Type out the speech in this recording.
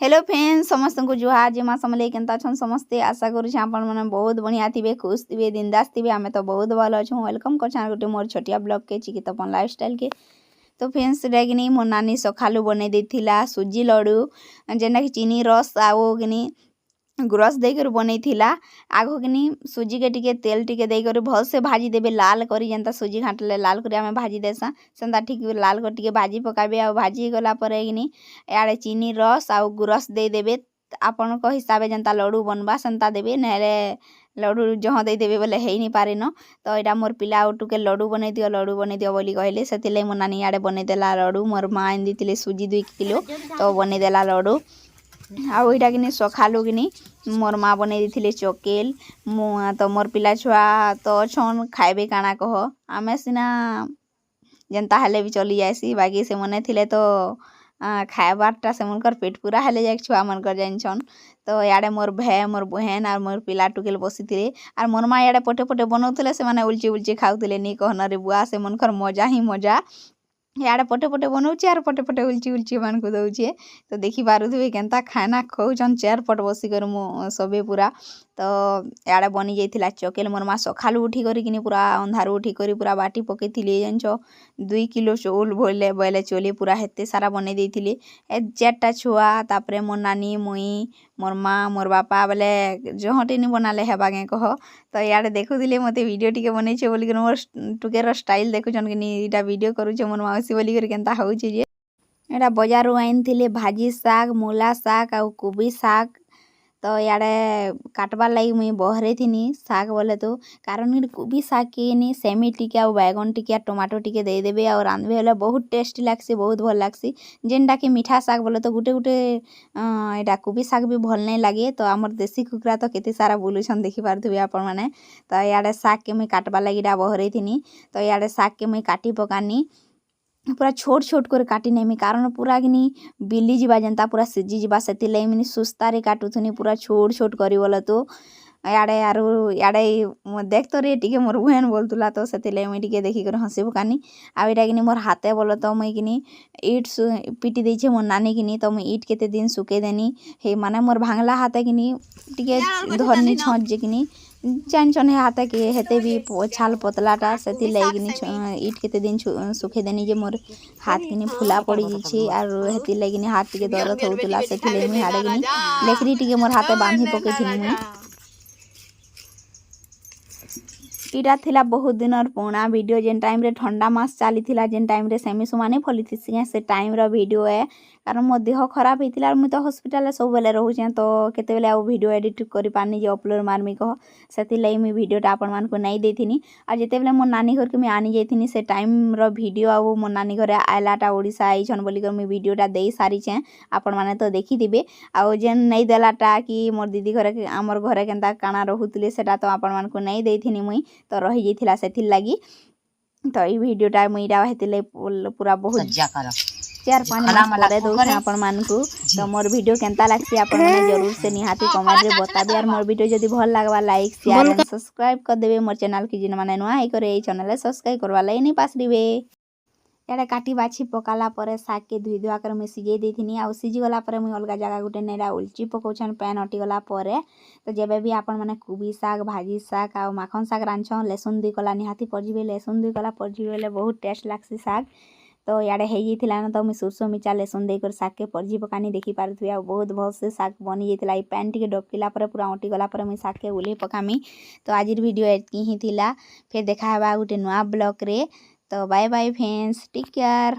Hello friends समस्त को जुहार जे माँ समले केनता छन समस्ते आशा करूँ आपण मैंने बहुत बढ़िया थे खुश थे दिनदास थे आम तो बहुत भल अच्छे वेलकम कर गोटे मोर छोटिया ब्लॉग के चिकितपन लाइफस्टाइल के। तो फ्रेंड्स कि मोर नानी सकालू बनई देथिला सुजी लड्डू जेनटा कि चीनी रस आउ कि गुरस देकर बनईथिला। आगो किनी सुजी के टिके तेल टिके देकर भल से भाजी देबे लाल करी जेनता सुजी घाटले लाल करी आमे भाजी देसा सेंता ठीक लाल कर टिके भाजी पकाबे आ भाजी गला परे किनी याडे चीनी रस आ गुरस दे देबे आपन को हिसाबे जेनता लड्डू बनबा सेंता देबे नेले लड्डू जहाँ दे देबे बोले हेई नि पारे न। तो एटा मोर पिला उठुके लड्डू बनै दियो बोली कहले सेतिले मोर नानी याडे बनै देला लड्डू मोर माँ एन दितिले सुजी 2 किलो तो बनै देला लड्डू। आउ इटा कि सखालू कि मोर माँ बनई दी चकेल तो मोर पिला छुआ तो छन खाइबे काना कह आमे सिना जेनता हेले भी चली जाएसी बाकी से मने थिले तो खाएबारटा से मनकर पेट पूरा हेले जाए छुआ मनकर जान। तो याडे मोर भे मोर बहन और मोर पिला टुकेल बसी थे और मोर माँ याडे पटे पटे बनाऊले से माने उल्ची उल्ची खाऊले नहीं कहना रे बुआ से मनकर मजा ही मजा याडे पटे पटे बनाऊे और पटे पटे उल्ची उल्ची मान को दौचे। तो देखी पारुथे केनता खाना खाऊन चेयर पट बसिकर मो सबे पूरा। तो याडे बनी जाइथिला चकेल मोर माँ सखालू उठी करी पूरा अंधारू उठी करी पूरा बाटी पकई जानिछ 2 किलो चौल बोले बोले चोली पूरा हेते सारा बनै देइथिले 4टा छुआ तापरे मोर नानी मुई मोर माँ मोर बापा बोले जहटे नि बनाले हेबागे कह। तो याडे देखुथिले मते वीडियो टिके बनैछे बोली मोर टुकेर स्टाइल देखुछन कि इटा वीडियो करूछे मोर माउसी बोली कर केनता होउछे जे एटा बजारु आइनथिले भाजी साग मूला साग आ कोबी साग। तो याडे काटबार लगी मुई बहरे थिनी साग बोले तो कारण कोबी साग के नि सेमी टिके आ बैगन टिके टमाटो टिके दे देबे और रांधबे बोले बहुत टेस्टी लागसी बहुत भल लागसी जेनटा कि मीठा साग बोले तो गुटे गुटे एटा कोबी साग भी भल नहीं लगे। तो आमर देसी कुकरा तो केते सारा बुलुछन देखि पारथुबे आपण माने। तो याडे साग के मुई काटबार लगी बहरे थिनी तो याडे साग के मुई काटी पकानी पूरा छोट छोट कर काटी नेमी कारण पूरा कि बिली जीवा जनता पूरा सिझी जीवा से मुझे सुस्तारे काटुथुनी पूरा छोट छोट करी बोला तो याडे याडे देख तो रे टिके मोर बहन बोलतुला तो से मुझे देखिक हसी पकानी आईटा कि मोर हाथे बोल तो मुई कि इट पिटी देछे मोर नानी कि तो मुई इट केते दिन सुके देनी हे माने मोर भांगला हाथे कि टिके धरनी छज जे कि जान हाथे के हेते भी छाल पतलाटा से इट केते दिन सुखे देनी जे मोर हाथ कि फुला पड़ी जाइए और हेती लगी हाथ टिके दर्द होउतला से मुई हाडे कि लेकरी टिके मोर हाथे बांधी पके थिनी। इटा थिला बहुत दिन पुराना वीडियो जेन टाइम रे ठंडा मास चली थिला जेन टाइम रे सेमी सुमाने फली थी से टाइम रो वीडियो है कारण मो देह खराब होता और मुझे तो हॉस्पिटल सब बेले रोचे तो केते बेले आ वीडियो एडिट कर पानी जे अपलोड मारमी कह से मुझे वीडियोटा आपण मानक नहीं देथिनी और जिते बेले मो नानी घर के मुझे आनी जाइथिनी से टाइम रो वीडियो आ मो नानी घर आयलाटा ओडिशा आइछन बोली कर मुझे वीडियोटा दे सारीचे आपण माने तो देखिथिबे आ जेन नहीं देलाटा कि मोर दीदी घर आमर घरे केनता काना रहुतले सेटा तो आपण मानक नहीं देथिनी मुई तो रही जाइथिला सेथिर लागी। तो ये वीडियोटा मुईरा हेतिले पूरा बहुत 4-5 मास परे दउछे आपण मानकू। तो मोर वीडियो केनता लागसी आपण माने जरूर से निहाती कमेंट रे बताबे और मोर वीडियो जदी भल लागबा लाइक शेयर एंड सब्सक्राइब कर देबे मोर चैनल की जिन माने नुआ हे करे ए चैनल सब्सक्राइब करवा लाई नहीं पासरिबे। याडे काटी बाछी पकाला परे साग के धुई धुआ कर मुझे सिझे देथिनी आ सिझी गला परे मुझे अलग जगह गुटे नेड़ा उल्ची पकाउछन पैन हटी गला परे। तो जेबे भी आपण माने कोबी साग भाजी साग आ माखन साग रांधछन लहसुन 2 कला निहाती पड़जिबे लहसुन 2 कला पड़जिबे बहुत टेस्ट लागसी साग। तो याडे हो जाइथिला न तो मुझे सुरसो मिर्चा लहसुन देकर साग के पड़जी पकानी देखि पारुथुबे आ बहुत भल से साग बनी जाइथिला ई पैन टिके डबकिला परे पूरा अंटी गला परे मुझे साग के उली पकामी। तो आज वीडियो एतकी ही थिला फिर देखा हेबा गुटे नुआ ब्लॉग रे। तो bye bye friends take care.